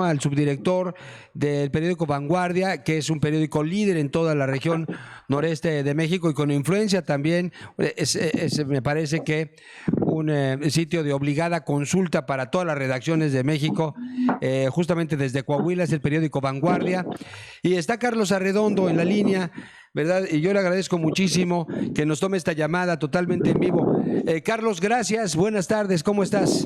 al subdirector del periódico Vanguardia, que es un periódico líder en toda la región noreste de México y con influencia también, me parece que un sitio de obligada consulta para todas las redacciones de México, justamente desde Coahuila, es el periódico Vanguardia. Y está Carlos Arredondo en la línea, ¿verdad? Y yo le agradezco muchísimo que nos tome esta llamada totalmente en vivo. Carlos, gracias, buenas tardes, ¿cómo estás?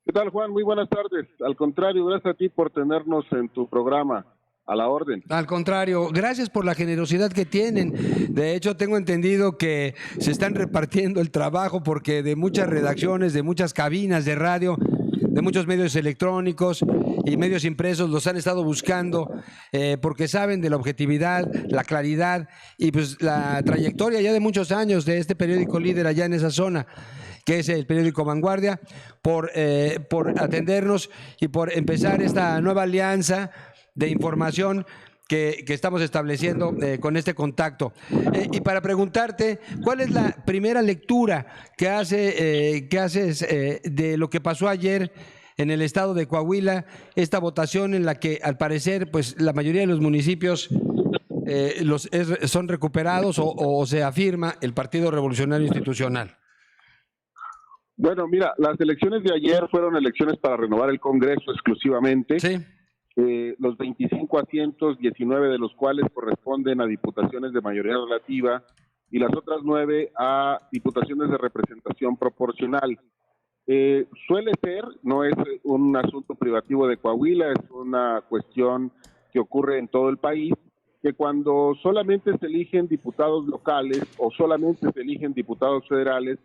¿Qué tal, Juan? Muy buenas tardes. Al contrario, gracias a ti por tenernos en tu programa. A la orden. Al contrario, gracias por la generosidad que tienen. De hecho, tengo entendido que se están repartiendo el trabajo porque de muchas redacciones, de muchas cabinas de radio, de muchos medios electrónicos y medios impresos los han estado buscando porque saben de la objetividad, la claridad y pues la trayectoria ya de muchos años de este periódico líder allá en esa zona, que es el periódico Vanguardia, por atendernos y por empezar esta nueva alianza de información que estamos estableciendo con este contacto. Y para preguntarte, ¿cuál es la primera lectura que haces de lo que pasó ayer en el estado de Coahuila, esta votación en la que al parecer pues la mayoría de los municipios son recuperados o se afirma el Partido Revolucionario Institucional? Bueno, mira, las elecciones de ayer fueron elecciones para renovar el Congreso exclusivamente. Sí. Los 25 asientos, 19 de los cuales corresponden a diputaciones de mayoría relativa y las otras 9 a diputaciones de representación proporcional. Suele ser, no es un asunto privativo de Coahuila, es una cuestión que ocurre en todo el país, que cuando solamente se eligen diputados locales o solamente se eligen diputados federales,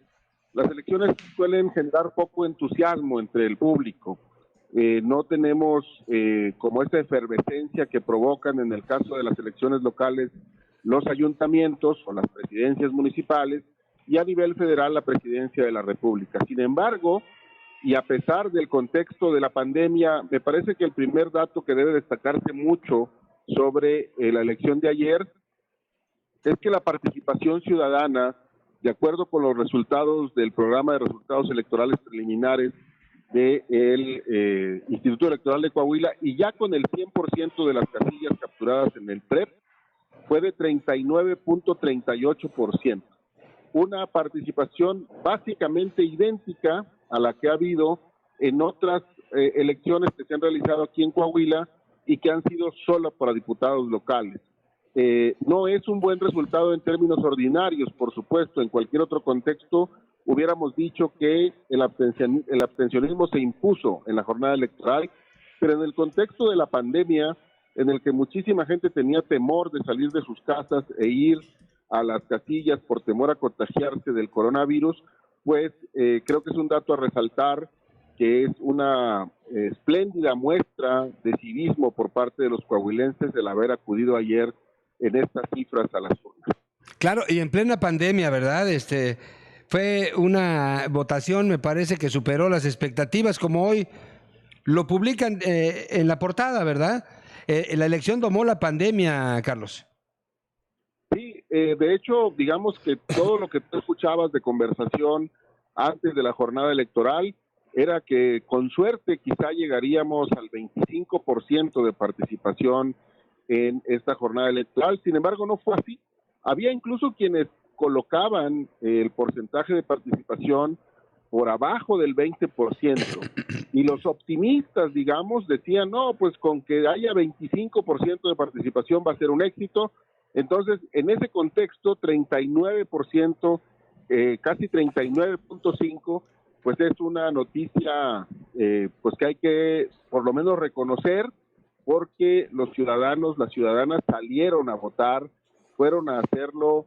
las elecciones suelen generar poco entusiasmo entre el público. No tenemos como esa efervescencia que provocan en el caso de las elecciones locales los ayuntamientos o las presidencias municipales y a nivel federal la presidencia de la República. Sin embargo, y a pesar del contexto de la pandemia, me parece que el primer dato que debe destacarse mucho sobre la elección de ayer es que la participación ciudadana, de acuerdo con los resultados del programa de resultados electorales preliminares del Instituto Electoral de Coahuila y ya con el 100% de las casillas capturadas en el PREP, fue de 39.38%. Una participación básicamente idéntica a la que ha habido en otras elecciones que se han realizado aquí en Coahuila y que han sido solo para diputados locales. No es un buen resultado en términos ordinarios, por supuesto. En cualquier otro contexto hubiéramos dicho que el abstencionismo se impuso en la jornada electoral, pero en el contexto de la pandemia, en el que muchísima gente tenía temor de salir de sus casas e ir a las casillas por temor a contagiarse del coronavirus, pues creo que es un dato a resaltar, que es una espléndida muestra de civismo por parte de los coahuilenses el haber acudido ayer en estas cifras a las urnas. Claro, y en plena pandemia, ¿verdad? Fue una votación, me parece, que superó las expectativas, como hoy lo publican en la portada, ¿verdad? La elección tomó la pandemia, Carlos. Sí, de hecho, digamos que todo lo que tú escuchabas de conversación antes de la jornada electoral era que con suerte quizá llegaríamos al 25% de participación en esta jornada electoral. Sin embargo, no fue así. Había incluso quienes colocaban el porcentaje de participación por abajo del 20%, y los optimistas, digamos, decían, no, pues con que haya 25% de participación va a ser un éxito. Entonces, en ese contexto, 39%, casi 39.5%, pues es una noticia pues que hay que por lo menos reconocer, porque los ciudadanos, las ciudadanas salieron a votar, fueron a hacerlo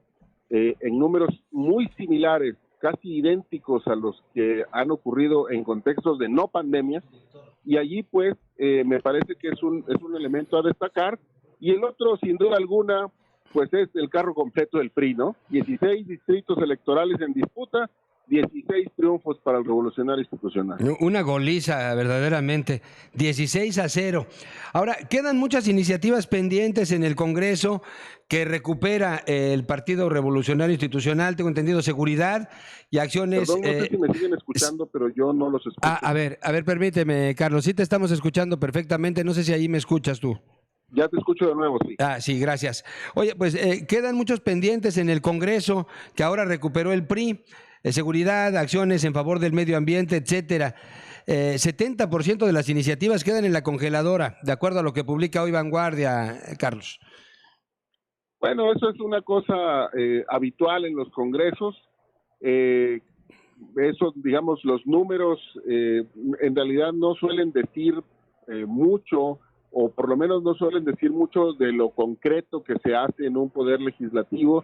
en números muy similares, casi idénticos a los que han ocurrido en contextos de no pandemia, y allí pues me parece que es un elemento a destacar. Y el otro, sin duda alguna, pues es el carro completo del PRI, ¿no? 16 distritos electorales en disputa, 16 triunfos para el Revolucionario Institucional. Una goliza, verdaderamente. 16-0. Ahora, quedan muchas iniciativas pendientes en el Congreso que recupera el Partido Revolucionario Institucional. Tengo entendido, seguridad y acciones. Perdón, no sé si me siguen escuchando, pero yo no los escucho. A ver, permíteme, Carlos. Sí te estamos escuchando perfectamente. No sé si ahí me escuchas tú. Ya te escucho de nuevo, sí. Sí, gracias. Oye, pues quedan muchos pendientes en el Congreso que ahora recuperó el PRI. Seguridad, acciones en favor del medio ambiente, etcétera. 70% de las iniciativas quedan en la congeladora, de acuerdo a lo que publica hoy Vanguardia, Carlos. Bueno, eso es una cosa habitual en los congresos. Eso, digamos, los números en realidad no suelen decir mucho, o por lo menos no suelen decir mucho de lo concreto que se hace en un poder legislativo.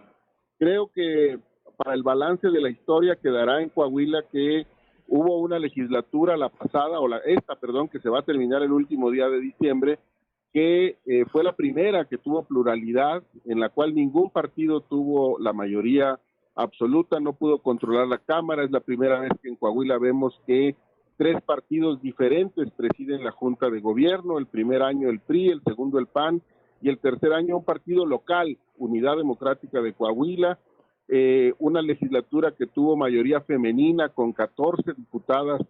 Creo que para el balance de la historia quedará en Coahuila que hubo una legislatura, que se va a terminar el último día de diciembre, que fue la primera que tuvo pluralidad, en la cual ningún partido tuvo la mayoría absoluta, no pudo controlar la Cámara. Es la primera vez que en Coahuila vemos que 3 partidos diferentes presiden la Junta de Gobierno, el primer año el PRI, el segundo el PAN, y el tercer año un partido local, Unidad Democrática de Coahuila. Una legislatura que tuvo mayoría femenina con 14 diputadas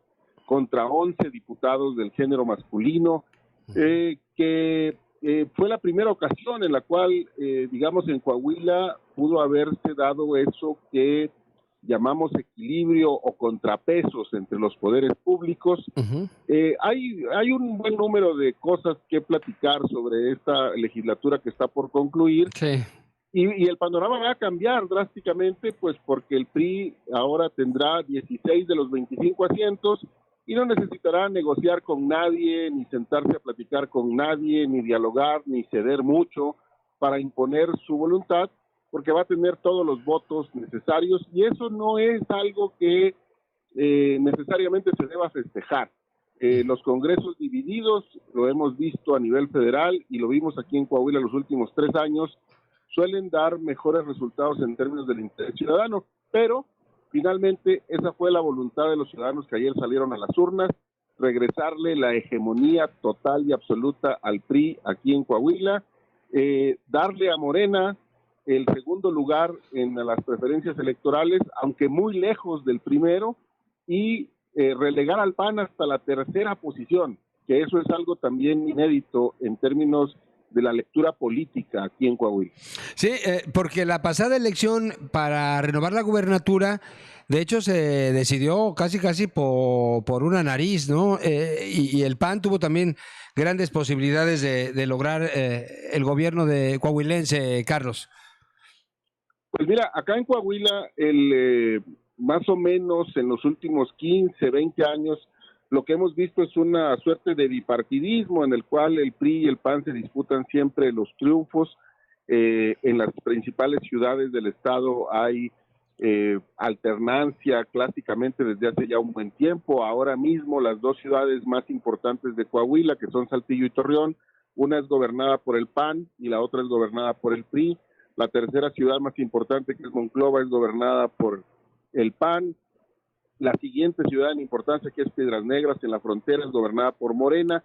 contra 11 diputados del género masculino, que fue la primera ocasión en la cual, digamos, en Coahuila pudo haberse dado eso que llamamos equilibrio o contrapesos entre los poderes públicos. Hay un buen número de cosas que platicar sobre esta legislatura que está por concluir. Sí. Y el panorama va a cambiar drásticamente, pues porque el PRI ahora tendrá 16 de los 25 asientos y no necesitará negociar con nadie, ni sentarse a platicar con nadie, ni dialogar, ni ceder mucho para imponer su voluntad, porque va a tener todos los votos necesarios, y eso no es algo que necesariamente se deba festejar. Los congresos divididos, lo hemos visto a nivel federal y lo vimos aquí en Coahuila los últimos 3 años, suelen dar mejores resultados en términos del interés ciudadano, pero finalmente esa fue la voluntad de los ciudadanos que ayer salieron a las urnas, regresarle la hegemonía total y absoluta al PRI aquí en Coahuila, darle a Morena el segundo lugar en las preferencias electorales, aunque muy lejos del primero, y relegar al PAN hasta la tercera posición, que eso es algo también inédito en términos de la lectura política aquí en Coahuila. Sí, porque la pasada elección para renovar la gubernatura, de hecho se decidió casi por una nariz, ¿no? Y el PAN tuvo también grandes posibilidades de lograr el gobierno de coahuilense, Carlos. Pues mira, acá en Coahuila, más o menos en los últimos 15, 20 años, lo que hemos visto es una suerte de bipartidismo en el cual el PRI y el PAN se disputan siempre los triunfos. En las principales ciudades del estado hay alternancia clásicamente desde hace ya un buen tiempo. Ahora mismo las 2 ciudades más importantes de Coahuila, que son Saltillo y Torreón, una es gobernada por el PAN y la otra es gobernada por el PRI. La tercera ciudad más importante, que es Monclova, es gobernada por el PAN. La siguiente ciudad en importancia, que es Piedras Negras, en la frontera, es gobernada por Morena.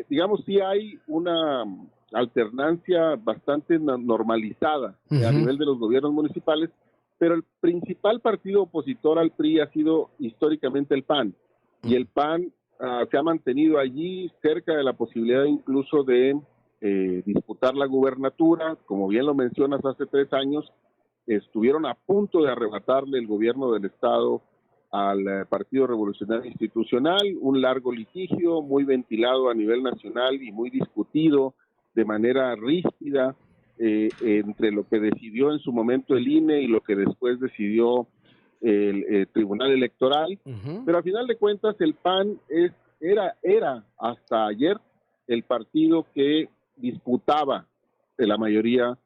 Digamos, sí hay una alternancia bastante normalizada a nivel de los gobiernos municipales, pero el principal partido opositor al PRI ha sido históricamente el PAN, y el PAN se ha mantenido allí cerca de la posibilidad incluso de disputar la gubernatura. Como bien lo mencionas, hace 3 años estuvieron a punto de arrebatarle el gobierno del estado al Partido Revolucionario Institucional, un largo litigio muy ventilado a nivel nacional y muy discutido de manera ríspida entre lo que decidió en su momento el INE y lo que después decidió el Tribunal Electoral. Pero a final de cuentas el PAN era hasta ayer el partido que disputaba la mayoría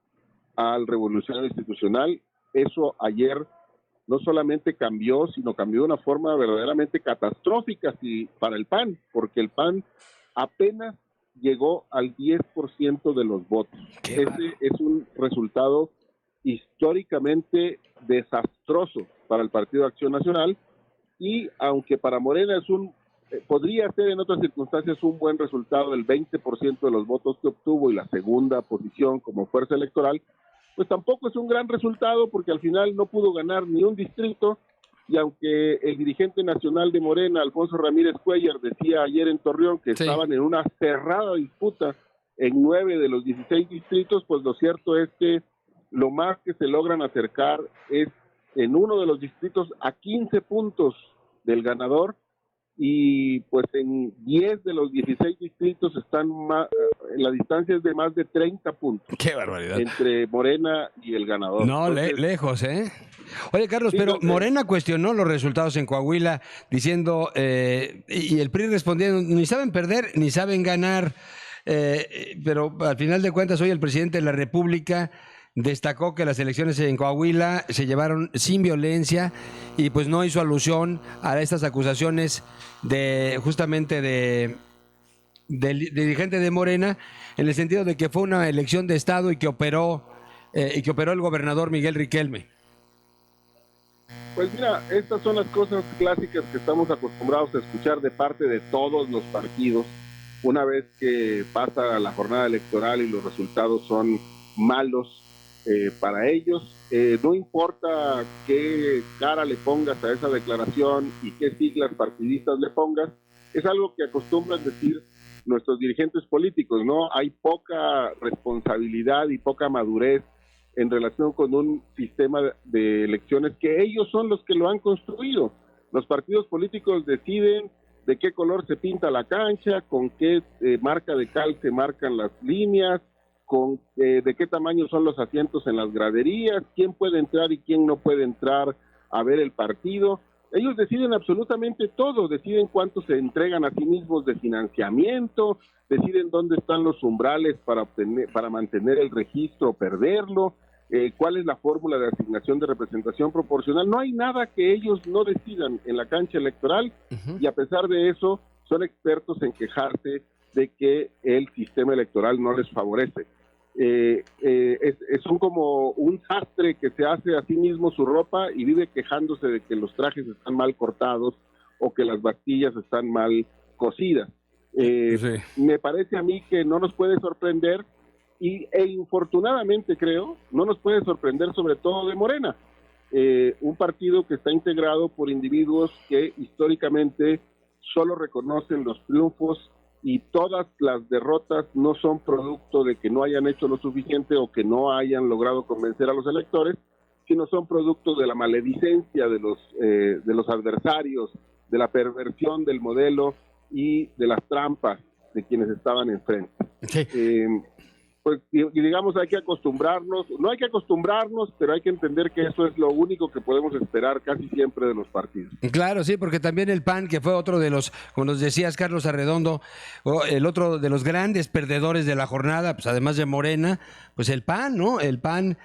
al Revolucionario Institucional. Eso ayer no solamente cambió, sino cambió de una forma verdaderamente catastrófica para el PAN, porque el PAN apenas llegó al 10% de los votos. Ese es un resultado históricamente desastroso para el Partido Acción Nacional, y aunque para Morena podría ser en otras circunstancias un buen resultado, el 20% de los votos que obtuvo y la segunda posición como fuerza electoral, pues tampoco es un gran resultado porque al final no pudo ganar ni un distrito, y aunque el dirigente nacional de Morena, Alfonso Ramírez Cuellar, decía ayer en Torreón que estaban en una cerrada disputa en 9 de los 16 distritos, pues lo cierto es que lo más que se logran acercar es en uno de los distritos a 15 puntos del ganador, y pues en 10 de los 16 distritos están la distancia es de más de 30 puntos. ¡Qué barbaridad! Entre Morena y el ganador. No, entonces, lejos, ¿eh? Oye, Carlos, sí, pero Morena cuestionó los resultados en Coahuila diciendo, y el PRI respondiendo, ni saben perder ni saben ganar, pero al final de cuentas hoy el presidente de la República destacó que las elecciones en Coahuila se llevaron sin violencia y pues no hizo alusión a estas acusaciones justamente del dirigente de Morena, en el sentido de que fue una elección de Estado y que operó el gobernador Miguel Riquelme. Pues mira, estas son las cosas clásicas que estamos acostumbrados a escuchar de parte de todos los partidos una vez que pasa la jornada electoral y los resultados son malos para ellos. No importa qué cara le pongas a esa declaración y qué siglas partidistas le pongas, es algo que acostumbran decir nuestros dirigentes políticos, ¿no? Hay poca responsabilidad y poca madurez en relación con un sistema de elecciones que ellos son los que lo han construido. Los partidos políticos deciden de qué color se pinta la cancha, con qué marca de cal se marcan las líneas, de qué tamaño son los asientos en las graderías, quién puede entrar y quién no puede entrar a ver el partido. Ellos deciden absolutamente todo, deciden cuánto se entregan a sí mismos de financiamiento, deciden dónde están los umbrales para mantener el registro o perderlo, cuál es la fórmula de asignación de representación proporcional. No hay nada que ellos no decidan en la cancha electoral, y a pesar de eso son expertos en quejarse de que el sistema electoral no les favorece. Son como un sastre que se hace a sí mismo su ropa y vive quejándose de que los trajes están mal cortados o que las bastillas están mal cosidas. Me parece a mí que no nos puede sorprender, e infortunadamente creo, no nos puede sorprender sobre todo de Morena, un partido que está integrado por individuos que históricamente solo reconocen los triunfos, y todas las derrotas no son producto de que no hayan hecho lo suficiente o que no hayan logrado convencer a los electores, sino son producto de la maledicencia de los adversarios, de la perversión del modelo y de las trampas de quienes estaban enfrente. Sí. Pues digamos, hay que acostumbrarnos, no hay que acostumbrarnos, pero hay que entender que eso es lo único que podemos esperar casi siempre de los partidos. Claro, sí, porque también el PAN, que fue otro de los, como nos decías, Carlos Arredondo, el otro de los grandes perdedores de la jornada, pues además de Morena, pues el PAN, ¿no? El PAN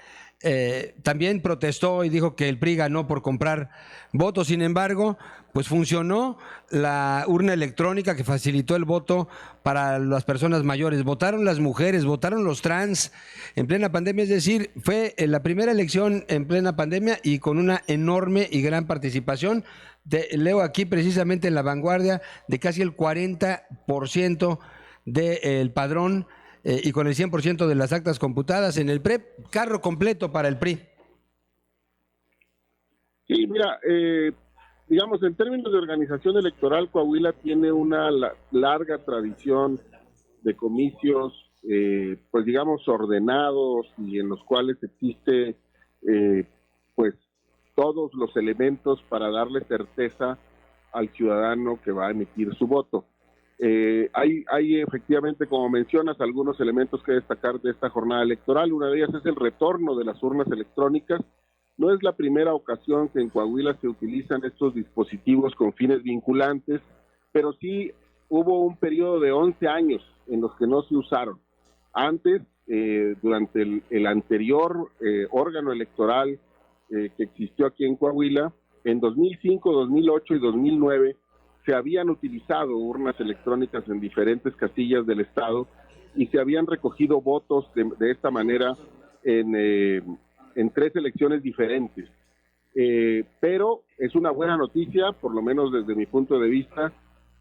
también protestó y dijo que el PRI ganó por comprar votos. Sin embargo, pues funcionó la urna electrónica que facilitó el voto para las personas mayores. Votaron las mujeres, votaron los trans en plena pandemia, es decir, fue la primera elección en plena pandemia y con una enorme y gran participación. Leo aquí precisamente en La Vanguardia de casi el 40% del padrón, y con el 100% de las actas computadas en el PREP, carro completo para el PRI. Sí, mira, digamos, en términos de organización electoral, Coahuila tiene una larga tradición de comicios, pues digamos, ordenados y en los cuales existe, pues, todos los elementos para darle certeza al ciudadano que va a emitir su voto. Hay efectivamente, como mencionas, algunos elementos que destacar de esta jornada electoral. Una de ellas es el retorno de las urnas electrónicas. No es la primera ocasión que en Coahuila se utilizan estos dispositivos con fines vinculantes, pero sí hubo un periodo de 11 años en los que no se usaron. Antes, durante el anterior órgano electoral que existió aquí en Coahuila, en 2005, 2008 y 2009, se habían utilizado urnas electrónicas en diferentes casillas del estado y se habían recogido votos de esta manera en 3 elecciones diferentes. pero es una buena noticia, por lo menos desde mi punto de vista,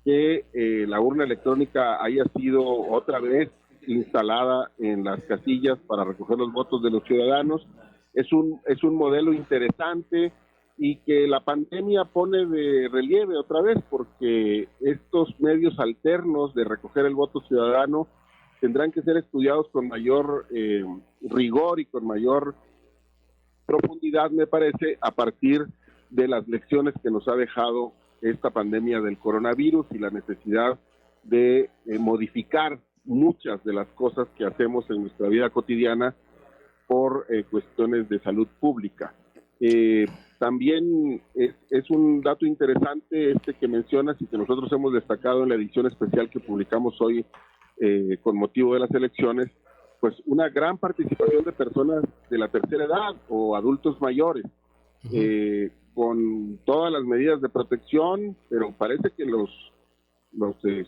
que la urna electrónica haya sido otra vez instalada en las casillas para recoger los votos de los ciudadanos. Es un modelo interesante y que la pandemia pone de relieve otra vez, porque estos medios alternos de recoger el voto ciudadano tendrán que ser estudiados con mayor rigor y con mayor profundidad, me parece, a partir de las lecciones que nos ha dejado esta pandemia del coronavirus y la necesidad de modificar muchas de las cosas que hacemos en nuestra vida cotidiana por cuestiones de salud pública. También es un dato interesante este que mencionas y que nosotros hemos destacado en la edición especial que publicamos hoy con motivo de las elecciones, pues una gran participación de personas de la tercera edad o adultos mayores, con todas las medidas de protección, pero parece que los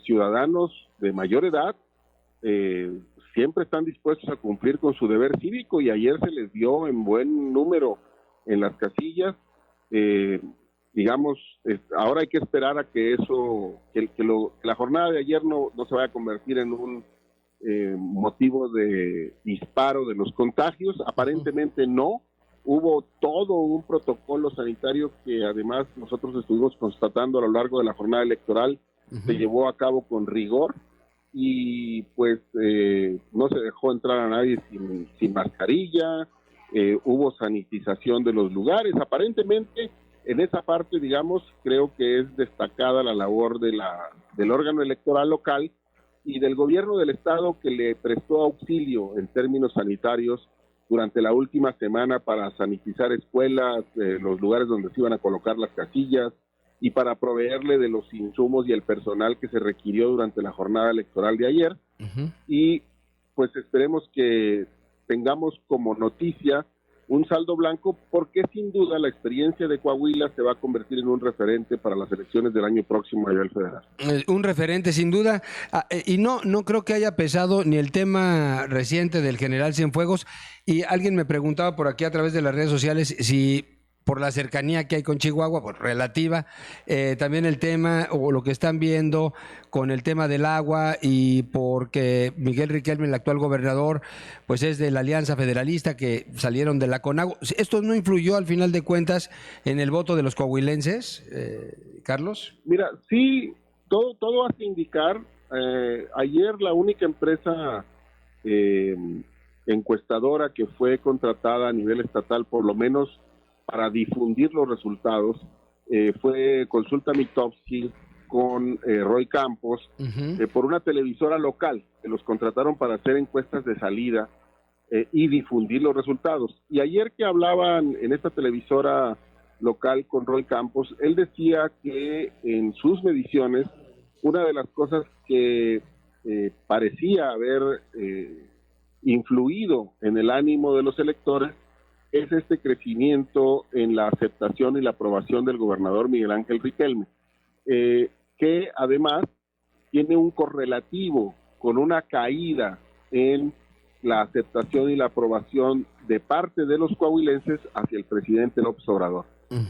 ciudadanos de mayor edad siempre están dispuestos a cumplir con su deber cívico, y ayer se les dio en buen número en las casillas. Digamos, ahora hay que esperar a que la jornada de ayer no se vaya a convertir en un motivo de disparo de los contagios. Aparentemente no. Hubo todo un protocolo sanitario que además nosotros estuvimos constatando a lo largo de la jornada electoral. Se llevó a cabo con rigor y pues no se dejó entrar a nadie sin mascarilla. Hubo sanitización de los lugares. Aparentemente en esa parte, digamos, creo que es destacada la labor del órgano electoral local y del gobierno del estado, que le prestó auxilio en términos sanitarios durante la última semana para sanitizar escuelas, los lugares donde se iban a colocar las casillas, y para proveerle de los insumos y el personal que se requirió durante la jornada electoral de ayer. Y pues esperemos que tengamos como noticia un saldo blanco, porque sin duda la experiencia de Coahuila se va a convertir en un referente para las elecciones del año próximo a nivel federal. Un referente sin duda, y no creo que haya pesado ni el tema reciente del general Cienfuegos, y alguien me preguntaba por aquí a través de las redes sociales si por la cercanía que hay con Chihuahua, pues relativa, también el tema o lo que están viendo con el tema del agua, y porque Miguel Riquelme, el actual gobernador, pues es de la Alianza Federalista, que salieron de la CONAGUA. ¿Esto no influyó al final de cuentas en el voto de los coahuilenses, Carlos? Mira, sí, todo hace indicar. Ayer la única empresa encuestadora que fue contratada a nivel estatal, por lo menos para difundir los resultados, fue Consulta Mitofsky con Roy Campos, por una televisora local, que los contrataron para hacer encuestas de salida y difundir los resultados. Y ayer que hablaban en esta televisora local con Roy Campos, él decía que en sus mediciones, una de las cosas que parecía haber influido en el ánimo de los electores es este crecimiento en la aceptación y la aprobación del gobernador Miguel Ángel Riquelme, que además tiene un correlativo con una caída en la aceptación y la aprobación de parte de los coahuilenses hacia el presidente López Obrador.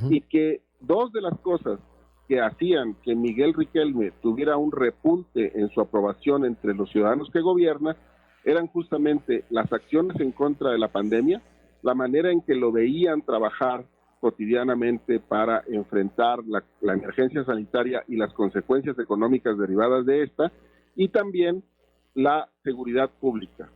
Y que dos de las cosas que hacían que Miguel Riquelme tuviera un repunte en su aprobación entre los ciudadanos que gobierna eran justamente las acciones en contra de la pandemia, la manera en que lo veían trabajar cotidianamente para enfrentar la emergencia sanitaria y las consecuencias económicas derivadas de esta, y también la seguridad pública.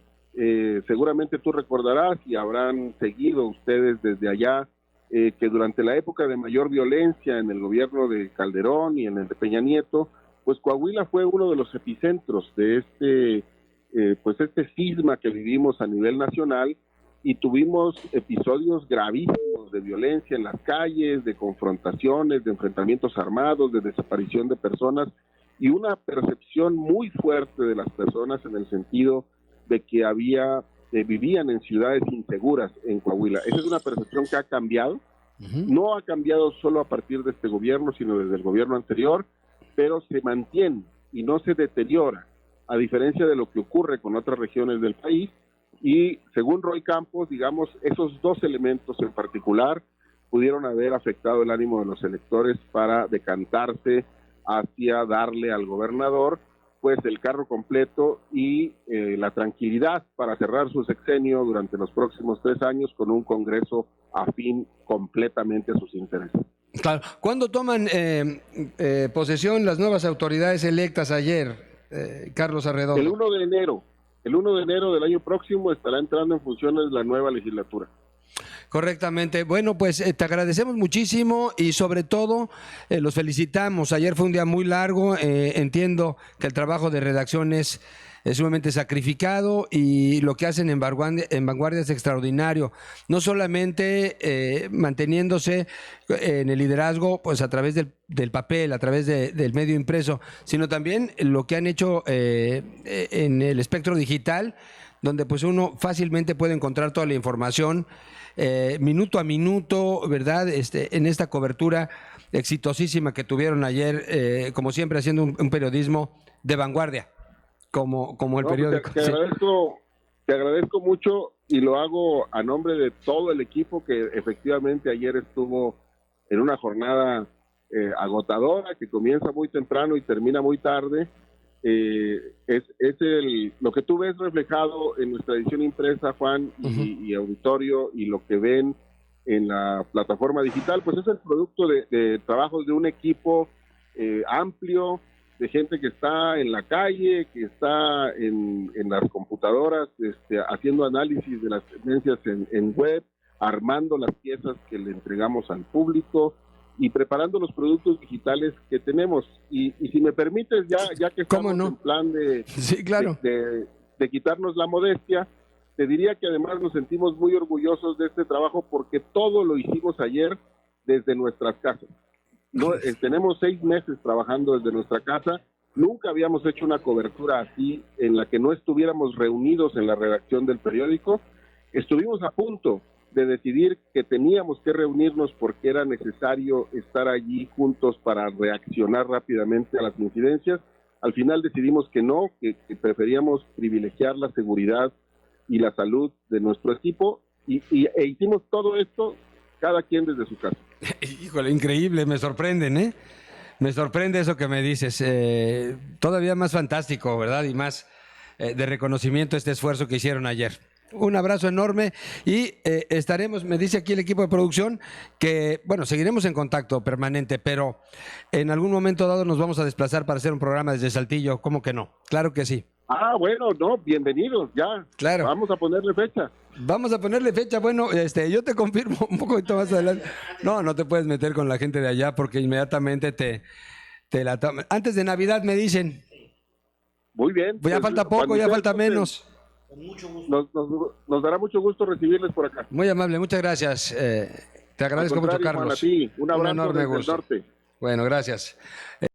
Seguramente tú recordarás, y habrán seguido ustedes desde allá, que durante la época de mayor violencia en el gobierno de Calderón y en el de Peña Nieto, pues Coahuila fue uno de los epicentros de este cisma que vivimos a nivel nacional, y tuvimos episodios gravísimos de violencia en las calles, de confrontaciones, de enfrentamientos armados, de desaparición de personas, y una percepción muy fuerte de las personas en el sentido de que vivían en ciudades inseguras en Coahuila. Esa es una percepción que ha cambiado. No ha cambiado solo a partir de este gobierno, sino desde el gobierno anterior, pero se mantiene y no se deteriora, a diferencia de lo que ocurre con otras regiones del país. Y según Roy Campos, digamos, esos dos elementos en particular, pudieron haber afectado el ánimo de los electores para decantarse hacia darle al gobernador pues el carro completo y la tranquilidad para cerrar su sexenio durante los próximos 3 años con un Congreso afín completamente a sus intereses. Claro. ¿Cuándo toman posesión las nuevas autoridades electas ayer, Carlos Arredondo? El 1 de enero. El 1 de enero del año próximo estará entrando en funciones la nueva legislatura. Correctamente. Bueno, pues te agradecemos muchísimo y sobre todo los felicitamos. Ayer fue un día muy largo. Entiendo que el trabajo de redacción es sumamente sacrificado y lo que hacen en Vanguardia es extraordinario. No solamente manteniéndose en el liderazgo pues a través del papel, a través del medio impreso, sino también lo que han hecho en el espectro digital, donde pues uno fácilmente puede encontrar toda la información minuto a minuto, ¿verdad? En esta cobertura exitosísima que tuvieron ayer, como siempre haciendo un periodismo de vanguardia, como el periódico. Te agradezco mucho y lo hago a nombre de todo el equipo que efectivamente ayer estuvo en una jornada agotadora que comienza muy temprano y termina muy tarde. Lo que tú ves reflejado en nuestra edición impresa, Juan, y auditorio, y lo que ven en la plataforma digital, pues es el producto de trabajos de un equipo amplio, de gente que está en la calle, que está en las computadoras, haciendo análisis de las tendencias en web, armando las piezas que le entregamos al público y preparando los productos digitales que tenemos. Y si me permites, ya que estamos en plan sí, claro, de quitarnos la modestia, te diría que además nos sentimos muy orgullosos de este trabajo porque todo lo hicimos ayer desde nuestras casas. Tenemos 6 meses trabajando desde nuestra casa. Nunca habíamos hecho una cobertura así en la que no estuviéramos reunidos en la redacción del periódico. Estuvimos a punto de decidir que teníamos que reunirnos porque era necesario estar allí juntos para reaccionar rápidamente a las incidencias. Al final decidimos que no, que preferíamos privilegiar la seguridad y la salud de nuestro equipo e hicimos todo esto cada quien desde su casa. Híjole, increíble, me sorprenden, ¿eh? Me sorprende eso que me dices. Todavía más fantástico, ¿verdad? Y más de reconocimiento este esfuerzo que hicieron ayer. Un abrazo enorme y estaremos, me dice aquí el equipo de producción, que, bueno, seguiremos en contacto permanente, pero en algún momento dado nos vamos a desplazar para hacer un programa desde Saltillo, ¿cómo que no? Claro que sí. Ah, bueno, no, bienvenidos, ya. Claro. Vamos a ponerle fecha. Vamos a ponerle fecha, bueno, yo te confirmo un poquito más adelante. No te puedes meter con la gente de allá porque inmediatamente te la toman. Antes de Navidad me dicen. Muy bien. Pues ya falta poco, ya falta menos. Con mucho gusto. Nos dará mucho gusto recibirles por acá. Muy amable, muchas gracias. Te agradezco mucho, Carlos. Juan, a ti. Un abrazo enorme desde el gusto. norte. Bueno, gracias.